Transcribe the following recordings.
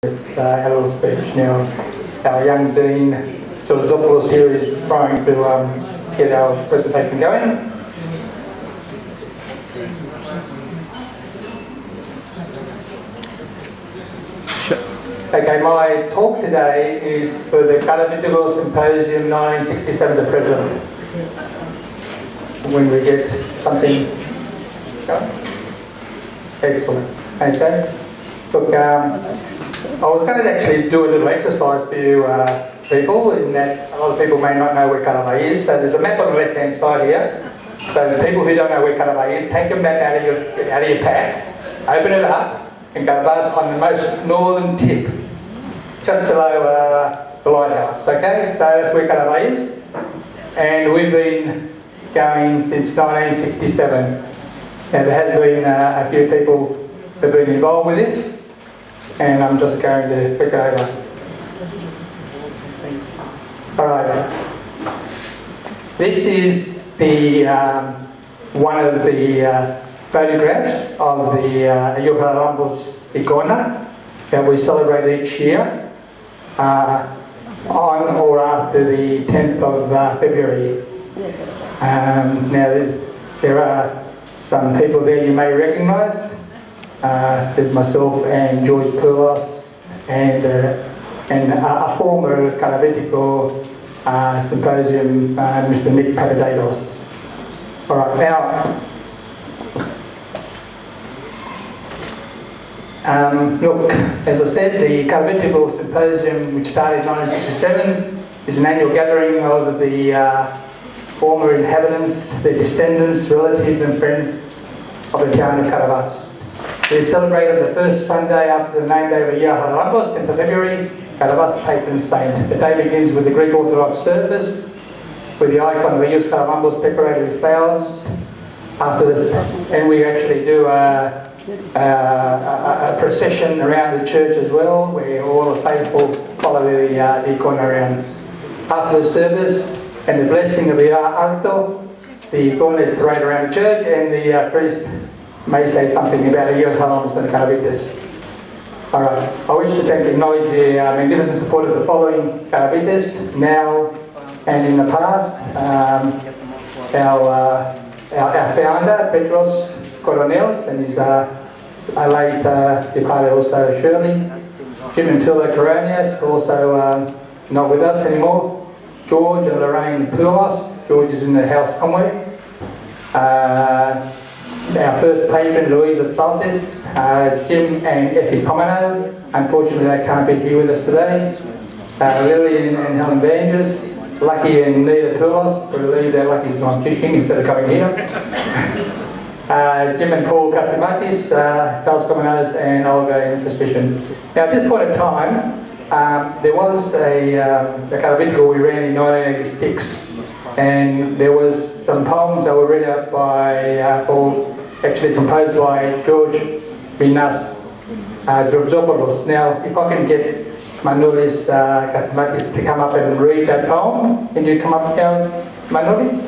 This a little speech now. Our young Dean Philosopoulos here is trying to get our presentation going. Okay, my talk today is for the Kalavitigal Symposium 1967 to present. When we get something going. Excellent. Okay. Look, I was going to actually do a little exercise for you people, in that a lot of people may not know where Kalavai is. So there's a map on the left-hand side here. So the people who don't know where Kalavai is, take the map out of your pack, open it up, and Kalabai's on the most northern tip, just below the lighthouse. Okay, so that's where Kalavai is, and we've been going since 1967. Now there has been a few people who've been involved with this, and I'm just going to click it over. Alright, this is the one of the photographs of the Ayukaralambos Ikona that we celebrate each year on or after the 10th of February. Now there are some people there you may recognise. There's myself and George Poulos and a former Kalavitical Symposium, Mr. Nick Papadakis. Alright, now, look, as I said, the Kalavitical Symposium, which started in 1967, is an annual gathering of the former inhabitants, their descendants, relatives and friends of the town of Kalavas. It is celebrated the first Sunday after the name day of the year, Haralambos, 10th of February, Kalavas patron saint. The day begins with the Greek Orthodox service, with the icon of the Ius Haralambos decorated with flowers. After this, and we actually do a procession around the church as well, where all the faithful follow the icon around. After the service and the blessing of the Arto, the icon is paraded around the church, and the priest may say something about the Ius Haralambos and the Kalavitas. Alright, I wish to acknowledge the magnificent support of the following Kalavitas, now and in the past. Our founder, Petros Koronelis, and his late departed also Shirley. Jim and Tula Karonias, also not with us anymore. George and Lorraine Poulos. George is in the house somewhere. Our first patron, Louisa Psaltis, Jim and Effie Pomino. Unfortunately, they can't be here with us today. Lillian and Helen Vanges, Lucky and Nita Poulos. We believe that Lucky's gone fishing instead of coming here. Jim and Paul Kasimakis, Carlos Cominos and Olga in Suspicion. Now at this point in time, there was a Kalavitical we ran in 1986, and there was some poems that were read out by, or actually composed by George Binas Georgopoulos. Now if I can get Manolis Kasimakis to come up and read that poem. Can you come up now, Manoli?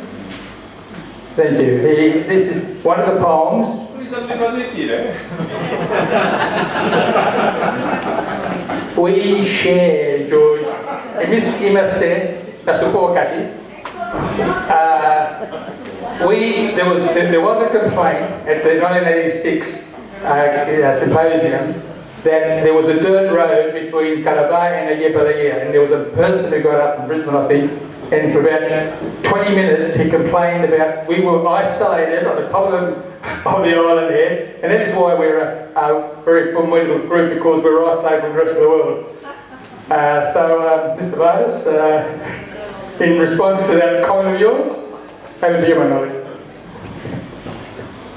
Thank you. This is one of the poems. We share, George. There was a complaint at the 1986 symposium that there was a dirt road between Kalavai and Ayepalaya, and there was a person who got up from Brisbane, I think, and for about 20 minutes he complained about we were isolated on the top of the island there, and that is why we're a very formidable group, because we're isolated from the rest of the world. Mr. Vardis, in response to that comment of yours, over to you, Manoli.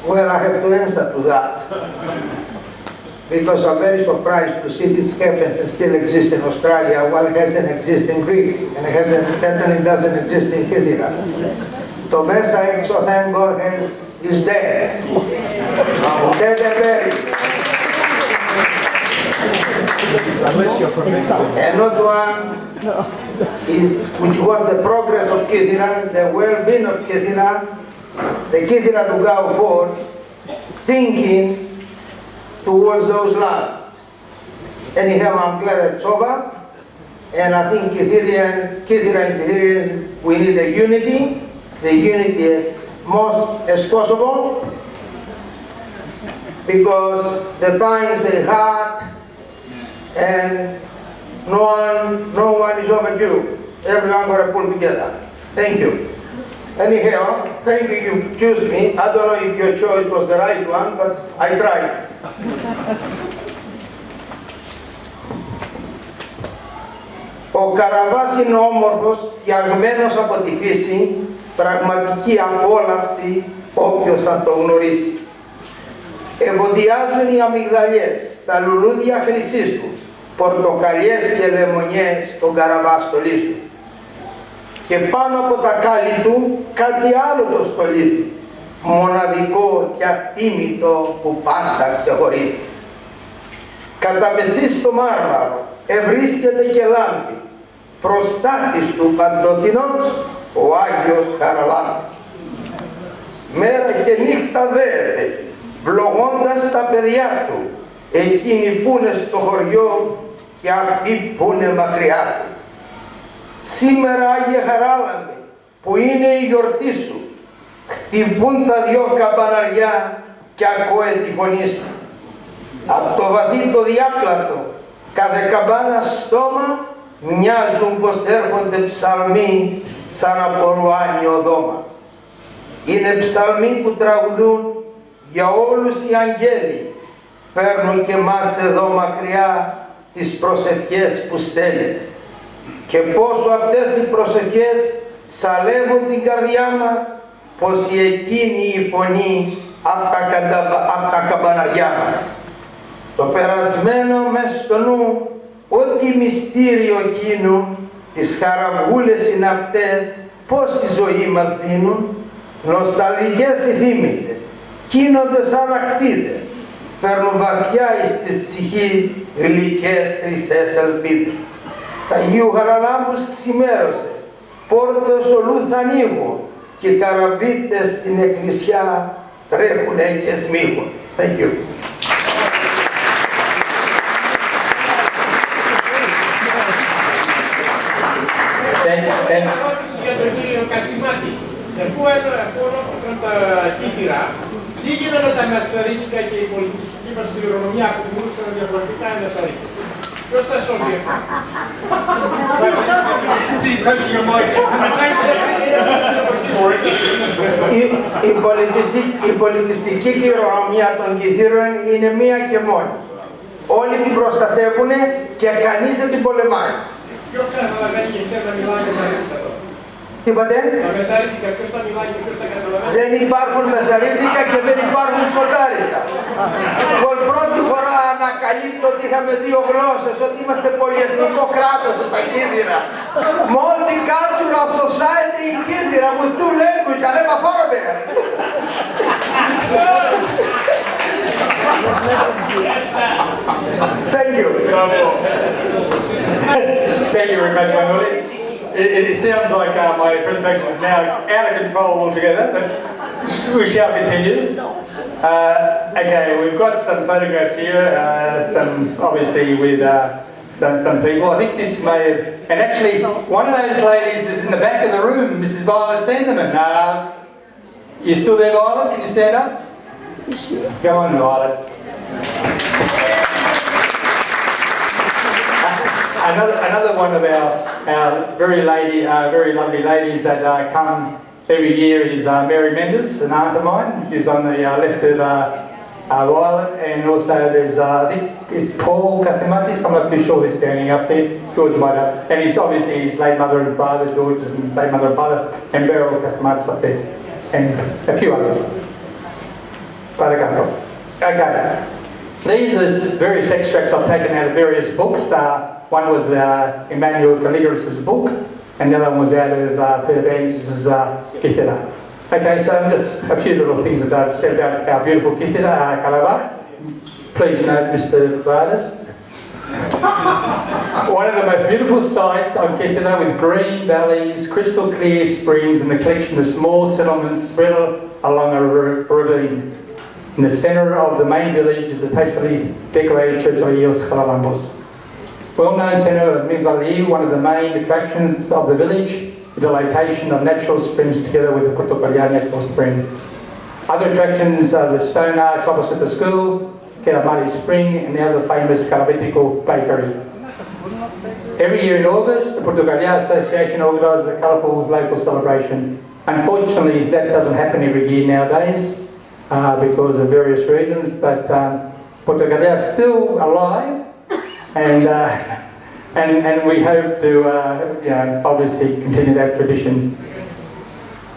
Well, I have to answer to that. Because I'm very surprised to see this happen still exist in Australia while it hasn't exist in Greece, and it certainly doesn't exist in Kithira. Tomesa Exo, thank God, is dead. Dead and buried. And not one is, which was the progress of Kithira, the well-being of Kithira, the Kithira to go forth, thinking towards those lands. Anyhow, I'm glad it's over. And I think Kythira and Kythirians, we need a unity. The unity as most as possible. Because the times they hard and no one is overdue. Everyone got to pull together. Thank you. Anyhow, thank you, you choose me. I don't know if your choice was the right one, but I tried. Ο Καραβάς είναι όμορφος, φτιαγμένος από τη φύση, πραγματική απόλαυση όποιος θα το γνωρίσει. Ευωδιάζουν οι αμυγδαλιές, τα λουλούδια χρυσίστου, πορτοκαλιές και λεμονιές τον Καραβά στολίσου. Και πάνω από τα κάλλη του κάτι άλλο το στολίζει, μοναδικό και ατίμητο που πάντα ξεχωρίζει. Κατά μεσή στο μάρμαρο ευρίσκεται και λάμπει, προστάτης του παντοτινός ο Άγιος Χαραλάμπης. Μέρα και νύχτα δέεται, βλογώντας τα παιδιά του, εκείνοι που είναι στο χωριό και αυτοί που είναι μακριά του. Σήμερα, Άγιε Χαράλαμπε, που είναι η γιορτή σου, χτυπούν τα δυο καμπαναριά και ακούε τη φωνή σου. Απ' το βαθύ το διάπλατο, κάθε καμπάνα στόμα, μοιάζουν πως έρχονται ψαλμοί σαν από ρουάνιο δώμα. Είναι ψαλμοί που τραγουδούν για όλους οι αγγέλοι, φέρνουν και εμάς εδώ μακριά τις προσευχές που στέλνει. Και πόσο αυτές οι προσευχές σαλεύουν την καρδιά μας, πως η εκείνη η φωνή απ' τα καμπαναριά μας. Το περασμένο μες στο νου, ό,τι μυστήριο εκείνου, τις χαραυγούλες είναι αυτές, πως η ζωή μας δίνουν, νοσταλγικές οι θύμησες, κίνονται σαν αχτίδες, φέρνουν βαθιά εις τη ψυχή γλυκές χρυσές ελπίδες. Τα Αγίου Χαραλάμπους ξημέρωσε, πόρτες ολού θα ανοίγουν και οι καραβίτες στην εκκλησιά τρέχουνε και σμίγουν. Thank you. Ερώτηση για τον κύριο Κασιμάτη. Αφού ολόκληρον τα κύθυρα, τι γίνανε τα μεσαρίνικα και η πολιτιστική μας κληρονομιά που μιλούσαν διαφορετικά οι μεσαρίνικες. Ποιος τα σώζει αυτό? Η πολιτιστική κληρονομιά των Κιθήρων είναι μία και μόνη. Όλοι την προστατεύουν και κανείς δεν την πολεμάει. Ποιος καταλαβαίνει και ξέρει να μιλάει μεσαρίνικα τώρα? Τι είπατε? Τα μεσαρίνικα, ποιος τα μιλάει και ποιος τα καταλαβαίνει? Δεν υπάρχουν μεσαρίνικα και δεν υπάρχουν ψωτάρικα. Λοιπόν, πρώτη φορά ανακαλύπτω ότι είχαμε δύο γλώσσες, ότι είμαστε πολυεθνικό κράτος στα Κύθυρα. Multicultural society in Κύθυρα with two languages. I never thought of it. Thank you. Thank you very much, Manoli. It sounds like my presentation is now out of control altogether, but we shall continue. Okay, we've got some photographs here, some obviously with some people. I think this may have, and actually one of those ladies is in the back of the room, Mrs. Violet Sanderman. You still there, Violet? Can you stand up? Come on, Violet. Another one of our very lovely ladies that come every year is Mary Mendes, an aunt of mine. She's on the left of Violet, and also there's I think it's Paul Casimatis. I'm not too sure who's standing up there. George might have, and he's obviously his late mother and father, George's late mother and father, and Beryl Casimatis up there, and a few others. But a couple. Okay. These are various extracts I've taken out of various books. One was Emmanuel Calligras's book, and the other one was out of Peter Banks's Kythira. Okay, so just a few little things that I've said about our beautiful Kythira, Karava. Please note Mr. Vardas. One of the most beautiful sights on Kythira, with green valleys, crystal clear springs, and the collection of small settlements spread along a ravine. In the centre of the main village is the tastefully decorated church of Eos Haralambos. Well-known centre of Mingvali, one of the main attractions of the village, is the location of natural springs together with the Putukaria Natural Spring. Other attractions are the stone arch opposite the school, Kiramari Spring, and now the famous Karabitiko Bakery. Every year in August, the Putukaria Association organises a colourful local celebration. Unfortunately, that doesn't happen every year nowadays because of various reasons, but Putukaria is still alive, and we hope to, obviously continue that tradition.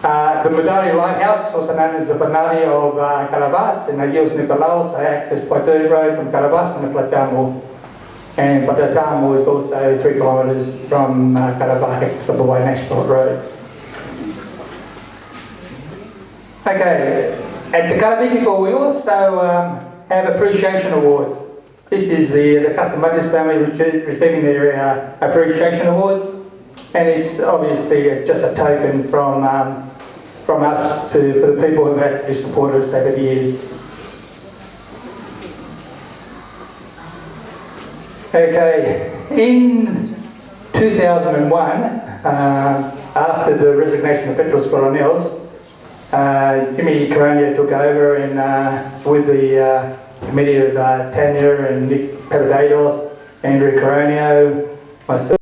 The Mudari Lighthouse, also known as the Banari of Caravas in Agios Nicolaos, are accessed by dirt road from Caravas and the Platamo. And Platamo is also 3 kilometres from Caravas, accessible by National Road. Okay, at the Karabitiko we also have appreciation awards. This is the Castamatis family receiving their appreciation awards, and it's obviously just a token from us for the people who have actually supported us over the years. Okay, in 2001, after the resignation of Petros Coronels, Jimmy Coronia took over and with the committee of Tanya and Nick Papadakis, Andrew Coronio, myself.